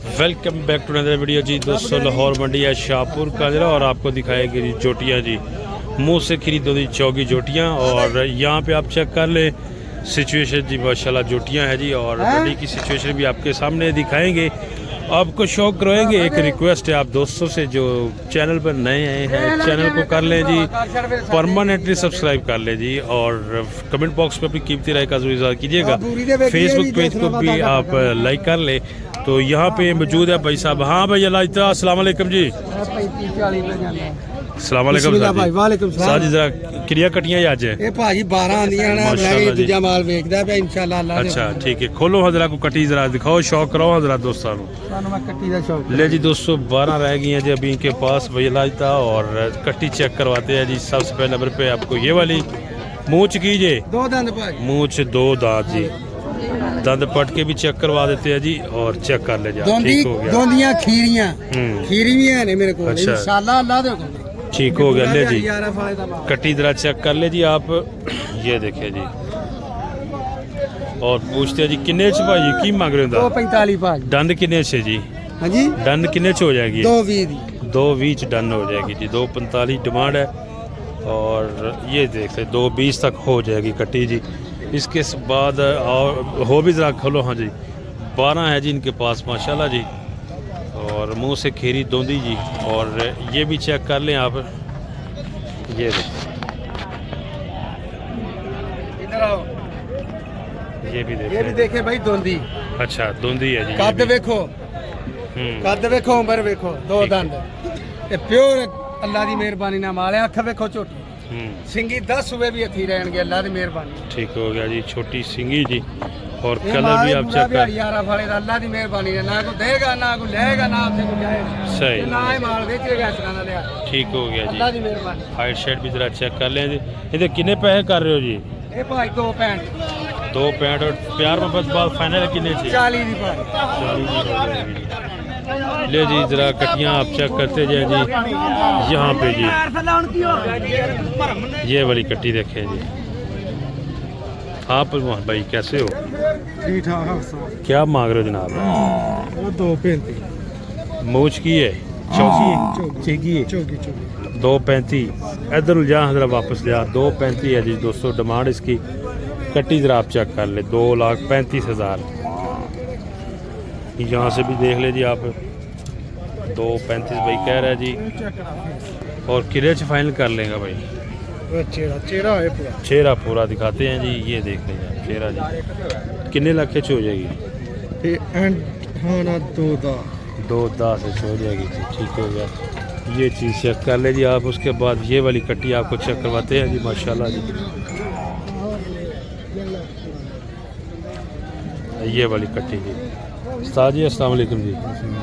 Welcome back to another video जी दोस्तों। लाहौर मंडी है शाहपुर का ज़रा और आपको दिखाएगी जी जोटियाँ जी, मुंह से खरीदो जी चौकी जोटियाँ। और यहाँ पे आप चेक कर ले सिचुएशन जी, माशाल्लाह जोटियाँ है जी। और मंडी की सिचुएशन भी आपके सामने दिखाएंगे, आपको शौक करोएंगे। एक रिक्वेस्ट है आप दोस्तों से जो चैनल पर नए आए हैं, चैनल को कर लें जी परमानेंटली सब्सक्राइब कर लें जी। और कमेंट बॉक्स पे अपनी कीमती राय का जरूर इज़हार कीजिएगा। फेसबुक पेज को भी आप लाइक कर लें। तो यहाँ पे मौजूद है भाई साहब। हाँ भाई अल्लाह, अस्सलाम वालेकुम जी। अस्सलाम वालेकुम साहब जी। जरा किरिया कटियां आज है ये भाजी 12 आंदियां ना, मैं दूजा माल वेचदा पे इंशाल्लाह अल्लाह। अच्छा ठीक है, खोलो हजरा को कटी जरा दिखाओ, शौक करो हजरा दोस्तों मैं कट्टी दा शौक ले जी। दोस्तों 12 रह गई हैं जी अभी इनके पास भाई लाजता। और कट्टी चेक करवाते हैं जी। सबसे पहले नंबर पे आपको ये वाली मूंछ कीजिए, दो दंद भाजी, मूंछ दो दांत जी। दंद पट के भी चेक करवा देते हैं जी और चेक कर ले जा। ठीक हो गया। दोंदियां खीरियां खीरी भी है ने मेरे को अच्छा। इंशाल्लाह अल्लाह दे को ठीक हो गया। ले जी कट्टी जरा चेक कर ले जी आप, ये देखिए जी। और पूछते हैं जी किन्ने च भाई की मांग रहे हो? 245 भाजी। डन किन्ने च जी? हां जी डन किन्ने च हो जाएगी? 220 दी। 220 डन हो जाएगी जी। 245 डिमांड है और ये देख ले 220 तक हो जाएगी कट्टी जी। इसके बाद और हो भी ज़रा खोलो। हाँ जी 12 है जी इनके पास माशाल्लाह जी। और मुंह से खीरी दोंदी जी। और ये भी चेक कर लें आप, ये इधर आओ, ये भी देखे भाई दोंदी। अच्छा दोंदी है जी। कद देखो, कद देखो, उम्र देखो, दो दंद ये प्योर अल्लाह दी मेहरबानी ना माल है। अख देखो छोटी सिंगी 10 हुए भी अथी रहेंगे अल्लाह दी मेहरबानी। ठीक हो गया जी, छोटी सिंगी जी। और कलर भी आप चेक कर, यारा वाले अल्लाह दी मेहरबानी है, ना को देगा ना को लेगा ना आपसे को जाएगा। सही ना ही माल बेचेगा इस तरह लिया। ठीक हो गया जी। अल्लाह दी मेहरबानी। हाइट शेड भी जरा चेक कर लें जी। इधर कितने पैसे कर रहे हो जी? ये भाई 265 265 और प्यार मोहब्बत बात फाइनल कितने से? 40 दी भाई। ले जी जरा कटियां आप चेक करते जाए जी। यहाँ पे जी ये वाली कट्टी देखें जी। आप भाई कैसे हो? ठीक ठाक। क्या मांग रहे हो जनाब? वो 235 मूछ की है, चौकी है 235। इधर उलझा जरा वापस लिया। 235 है जी दोस्तों डिमांड इसकी। कट्टी जरा आप चेक कर ले 2,35,000। यहाँ से भी देख ले जी आप, 235 भाई कह रहा है जी। और किरे च फाइनल कर लेगा भाई। चेहरा पूरा दिखाते हैं जी। ये देख लेंगे चेहरा जी। कितने लाख च हो जाएगी? हाँ ना 2,10 से हो जाएगी जी। ठीक हो गया। ये चीज़ चेक कर ले जी आप। उसके बाद ये वाली कट्टी आपको चेक करवाते हैं जी माशाल्लाह जी। ये वाली कट्टी जी। उस्ताद जी अस्सलाम वालेकुम जी।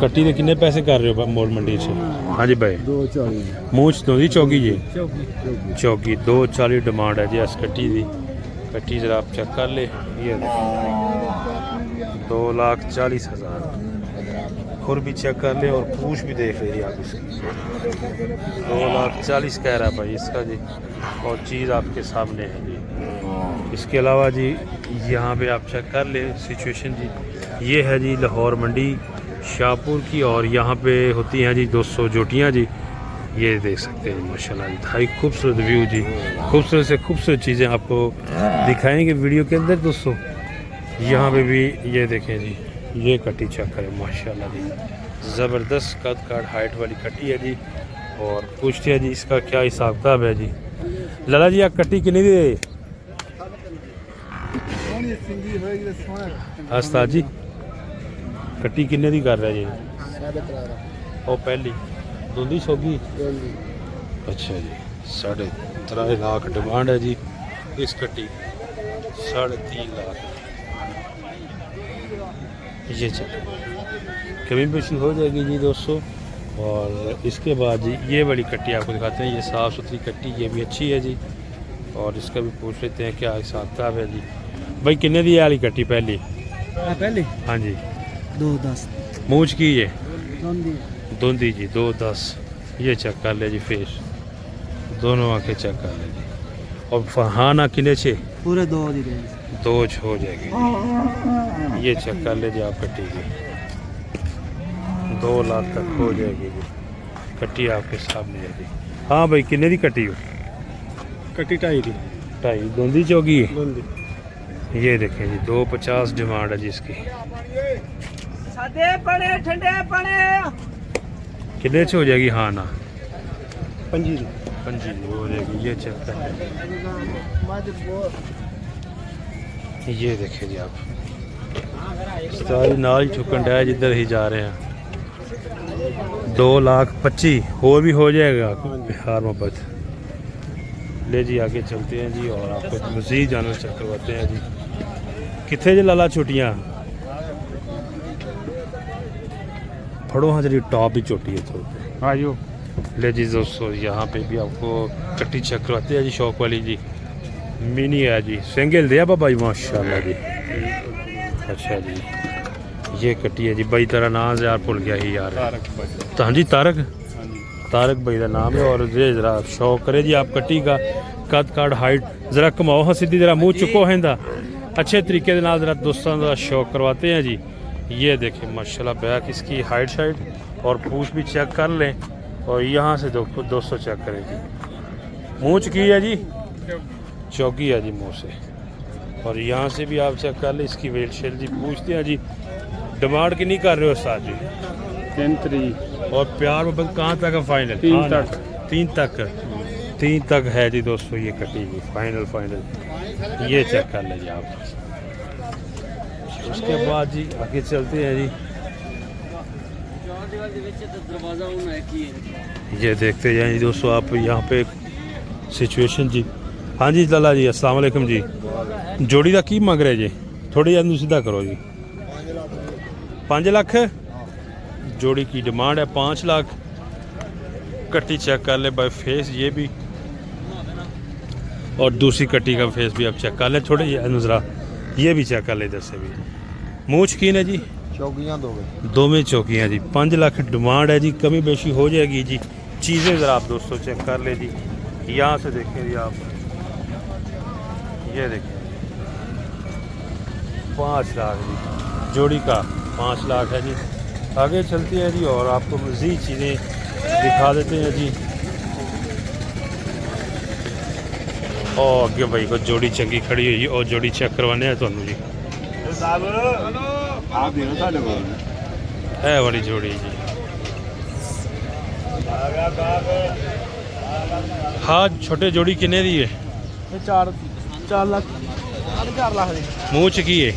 कट्टी के कितने पैसे कर रहे हो मोड़ मंडी से? हाँ जी भाई 240 मूछ दो जी चौकी जी। चौकी 240 डिमांड है जी इस कट्टी की। कट्टी जरा आप चेक कर ले, ये 2,40,000। खुर भी चेक कर ले और पूछ भी देख ले जी आप इसकी। 2,40,000 कह रहा है भाई इसका जी। और चीज़ आपके सामने है जी। इसके अलावा जी यहाँ पे आप चेक कर ले सिचुएशन जी। ये है जी लाहौर मंडी शाहपुर की। और यहाँ पे होती हैं जी 200 जोटियाँ जी। ये देख सकते हैं माशाल्लाह जी। भाई खूबसूरत व्यू जी, खूबसूरत से खूबसूरत चीज़ें आपको दिखाएंगे वीडियो के अंदर दोस्तों। यहाँ पे भी ये देखें जी, ये कट्टी चेक करें माशाल्लाह जी। ज़बरदस्त कद काट हाइट वाली कट्टी है जी। और पूछते हैं जी इसका क्या हिसाब किताब है जी। लाला जी आप कट्टी कितनी दे? उस्ताद जी कट्टी किन्ने दी कर रहे जी? 13.5। और पहली दोंदी सोगी? अच्छा जी 3.5 लाख डिमांड है जी इस कट्टी। 3.5 लाख ये चेक कमी पेशी हो जाएगी जी दोस्तों। और इसके बाद जी ये वाली कट्टी आपको दिखाते हैं। ये साफ़ सुथरी कट्टी, ये भी अच्छी है जी। और इसका भी पूछ लेते हैं क्या हिसाब किताब है जी। भाई किन्ने दी वाली कट्टी पहली? पहली हाँ जी 210। मूछ की है दोंदी जी 210। ये चेक कर ले जी फेस, दोनों आंखें चेक कर ले जी। और फरहाना किन्ने छे? पूरे 2 दी दे। 2 हो जाएगी। ये चेक कर ले जी आप कट्टी की। 2 लाख तक हो जाएगी जी। कट्टी आपके सामने है जी। हाँ भाई किन्ने दी कट्टी हो? कट्टी 2.5 दी 2.5 दोंदी चौगी है। दोंदी ये देखें जी 250 डिमांड है जी इसकी। सादे पड़े ठंडे पड़े कितने से हो जाएगी? हाँ ना 5 दी 5 हो जाएगी। ये चेक कर ये देखें जी आप सारी नाल ही ठुकन डा जिधर ही जा रहे हैं। 2,25,000 और भी हो जाएगा बिहार मोहब्बत। ले जी आगे चलते हैं जी और आपको मज़ीद जानवर चेक करवाते हैं जी। कितने जी लाला छुट्टियाँ फड़ो हाँ जी टॉप ही छोटी है तो आयो ले जी दोस्तों यहाँ पे भी आपको कट्टी चेक करवाते हैं जी। शौक वाली जी मिनी है जी। सिंगल दिया बाबा जी माशाल्लाह जी। अच्छा जी ये कट्टी है जी। भाई तेरा नाम यार भूल गया ही यार। हाँ जी तारक भाई का नाम है। और ये जरा शौक करे जी आप कट्टी का कद काट हाइट जरा कमाओ हाँ सीधी जरा मुँह चुको है अच्छे तरीके के नाल जरा दोस्तों का शौक करवाते हैं जी। ये देखें माशाल्लाह बैक इसकी हाइट शाइट और पूछ भी चेक कर लें। और यहाँ से दोस्तों चेक करें जी मुँह की है जी चौकी है जी मुँह से। और यहाँ से भी आप चेक कर लें इसकी वेल शेल जी। पूछते हैं जी डिमांड की नहीं कर रहे हो साथ जी? 3 और प्यार मोहब्बत कहाँ तक है फाइनल? 3 तक है जी दोस्तों। ये कटी जी फाइनल ये चेक कर लें जी आप। उसके बाद जी आगे चलते हैं जी। ये देखते जाएं जी दोस्तों आप यहाँ पे सिचुएशन जी। हाँ जी लाला जी अस्सलाम वालेकुम जी। जोड़ी का की मंग रहे जी? थोड़ी जरा सीधा करो जी। 5 लाख जोड़ी की डिमांड है। 5 लाख। कट्टी चेक कर ले बाय फेस ये भी और दूसरी कट्टी का फेस भी आप चेक कर ले। थोड़े नजरा ये भी चेक कर ले इधर से भी। मुँह शकीन है जी चौकियां दो में चौकियाँ जी। 5 लाख डिमांड है जी। कमी बेशी हो जाएगी जी। चीज़ें ज़रा आप दोस्तों चेक कर ले जी। यहाँ से देखें जी आप ये देखें 5 लाख जी जोड़ी का 5 लाख है जी। आगे चलते हैं जी और आपको मज़ीद चीज़ें दिखा देते हैं जी। और आगे भाई को जोड़ी चंगी खड़ी हुई और जोड़ी चेक करवाने हैं तो जी है वाली जोड़ी जी। हाँ छोटे जोड़ी किन्ने दी है? 4 लाख मुँह च की है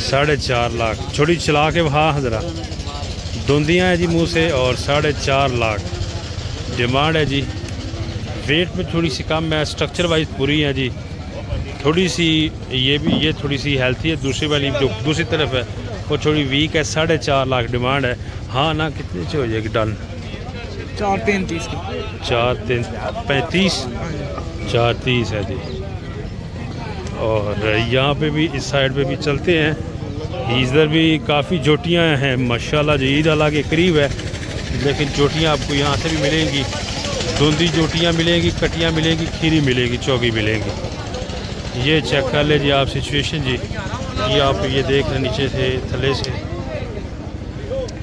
4.5 लाख। छोटी चला के हाँ जरा दोंदियाँ है जी मुँह से और 4.5 लाख डिमांड है जी। वेट में थोड़ी सी कम है। स्ट्रक्चर वाइज पूरी है जी। थोड़ी सी ये थोड़ी सी हेल्थी है। दूसरी वाली जो दूसरी तरफ है वो थोड़ी वीक है। 4.5 लाख डिमांड है। हाँ ना कितने से हो जाएगी डन? 4.33 4.35 4.30 है जी। और यहाँ पे भी इस साइड पे भी चलते हैं। इधर भी काफ़ी जोटियाँ हैं माशाल्लाह जी। ईद अल्लाह के करीब है लेकिन जोटियाँ आपको यहाँ से भी मिलेंगी। धुंधी जोटियाँ मिलेंगी, कटियाँ मिलेंगी, खीरी मिलेगी, चौकी मिलेंगी। ये चेक कर ले जी आप सिचुएशन जी। ये आप ये देख रहे नीचे से थले से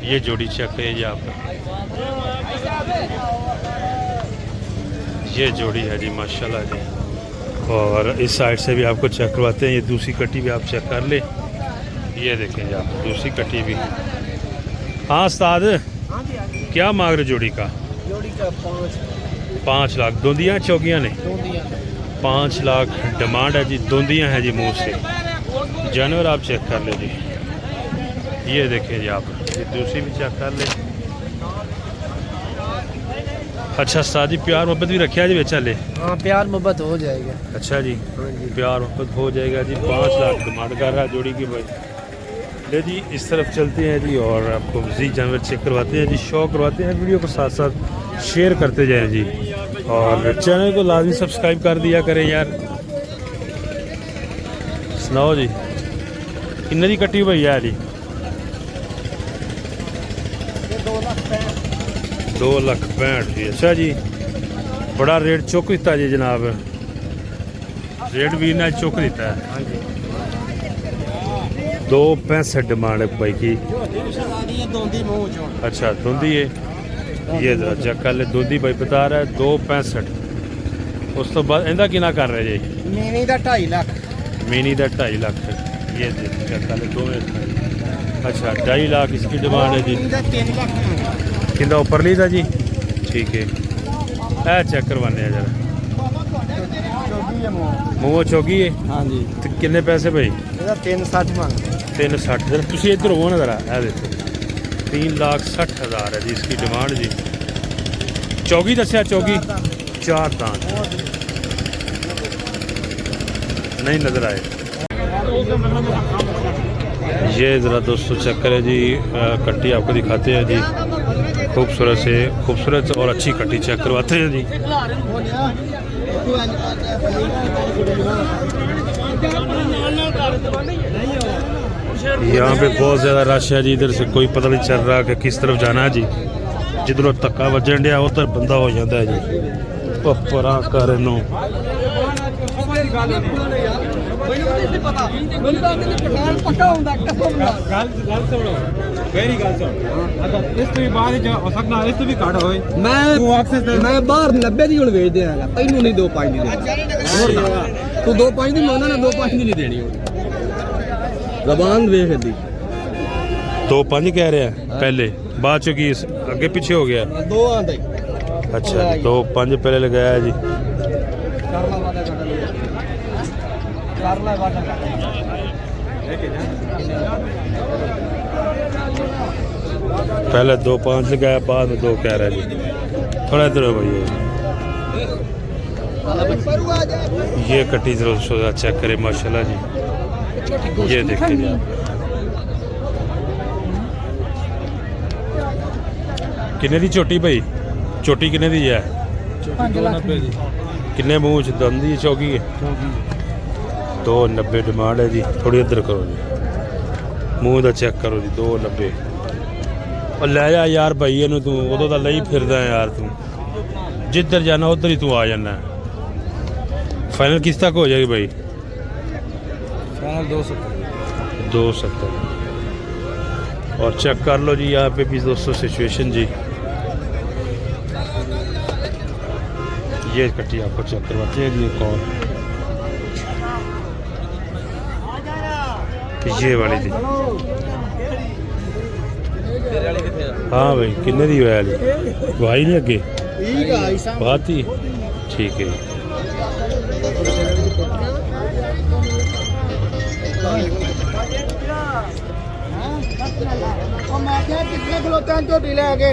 ये जोड़ी चेक करिए जी आप। ये जोड़ी है जी माशाल्लाह जी। और इस साइड से भी आपको चेक करवाते हैं। ये दूसरी कट्टी भी आप चेक कर ले। ये देखें जी आप दूसरी कट्टी भी। हाँ उस्ताद क्या मांग रहे जोड़ी का? 5 लाख। दोंदियाँ चौकियाँ ने 5 लाख डिमांड है जी। दोंदियाँ हैं जी मुँह से। जानवर आप चेक कर ले जी। ये देखें जी आप ये दूसरी भी चेक कर ले। अच्छा उस्ताद जी प्यार मोहब्बत भी रखा जी बेचा ले? हाँ प्यार मोहब्बत हो जाएगा। अच्छा जी प्यार मोहब्बत हो जाएगा जी। 5 लाख डिमांड कर रहा है जोड़ी की भाई। ले जी इस तरफ चलते हैं जी और आपको मज़ीद जानवर चेक करवाते हैं जी। शौक करवाते हैं। वीडियो को साथ साथ शेयर करते जाएं जी और चैनल को लाजमी सब्सक्राइब कर दिया करें यार। सुनाओ जी किन्ने दी कट्टी भाई है जी? 2,65,000 जी। अच्छा जी बड़ा रेट चुक दिता जी जनाब। रेट भी ना चुक दिता है। 2.65 डिमांड है भाई की। अच्छा धुंधी है, ये जरा चेक कर ले। धुंधी भाई बता रहा है 2.65। उस तो बाद इनका किना कर रहे जी? मीनी का 2.5 लाख। मिनी का 2.5 लाख। ये चेक कर ले 2 अच्छा 2.5 लाख इसकी डिमांड है जी। 3 लाख किंदा ऊपर ली था जी, ठीक है। ए चेक करवाने हैं जरा। मूंह चौकी है हाँ जी। तो किन्ने पैसे भाई? ਇਹਦਾ 360 ਮੰਗ। 360। जरा तुम इधर हो ना जरा, ए देखो 3,60,000 है जी इसकी डिमांड जी। चौकी दसिया, चौकी 4 दांत नहीं नजर आए। ये ज़रा दोस्तों चक्कर है जी, कट्टी आपको दिखाते हैं जी। खूबसूरत से खूबसूरत और अच्छी कट्टी चेक करवाते हैं जी। यहाँ पे बहुत ज़्यादा रश है जी। इधर से कोई पता नहीं चल रहा कि किस तरफ जाना है जी। जिधरों धक्का वजन दिया उधर बंदा हो जाता है जी। परा कर नो मैं बाहर 90 ਦੀ ਹੁਣ ਵੇਚਦੇ ਆਂਗਾ, ਤੈਨੂੰ ਨਹੀਂ 2.5 ਦੀ ਦੇਣੀ। ਤੂੰ 2.5 ਦੀ ਮੰਗਦਾ ਨਾ, 2.5 ਦੀ ਨਹੀਂ ਦੇਣੀ ਹੁਣ। ਜ਼ਬਾਨ ਵੇਖ ਇਹਦੀ। 2.5 कह रहे हैं पहले, बाद चो की अगे पीछे हो गया। ਦੋ ਆਂਦੇ अच्छा 2.5 पहले लगाया है जी। ਕਰ ਲਾ ਵਾਦਾ ਕਰ ਲੈ ਵਾਦਾ ਕਰ। पहले 2.5 लगाया, बाद में 2 कह रहा है जी। थोड़ा इधर हो भैया। ये कट्टी जरा चेक करे माशाल्लाह जी। ये देखिए जी, किन्ने दी चोटी भाई? चोटी किन्ने दी है? 5,90 ਦੀ। किन्ने मूँह च दंद दी चौकी है? 2.90 डिमांड है जी। थोड़ी इधर करो जी, मूँह का चेक करो जी। 2.90 और ले जा यार भाई इनू, तू उदों दा लई फिरदा है यार। तू जिधर जाना उधर ही तू आ जाना। फाइनल किस तक हो जाएगी भाई? फाइनल 270। 270। और चेक कर लो जी यहाँ पे भी दोस्तों सिचुएशन जी। ये कट्टी आपको चेक करवाते हैं जी। एक और ये वाली थी। हाँ भाई किन्ने दी वाली? वाई नहीं अगे बात ही ठीक है। मैं क्या कितने खलोते हैं झोटी ले आके।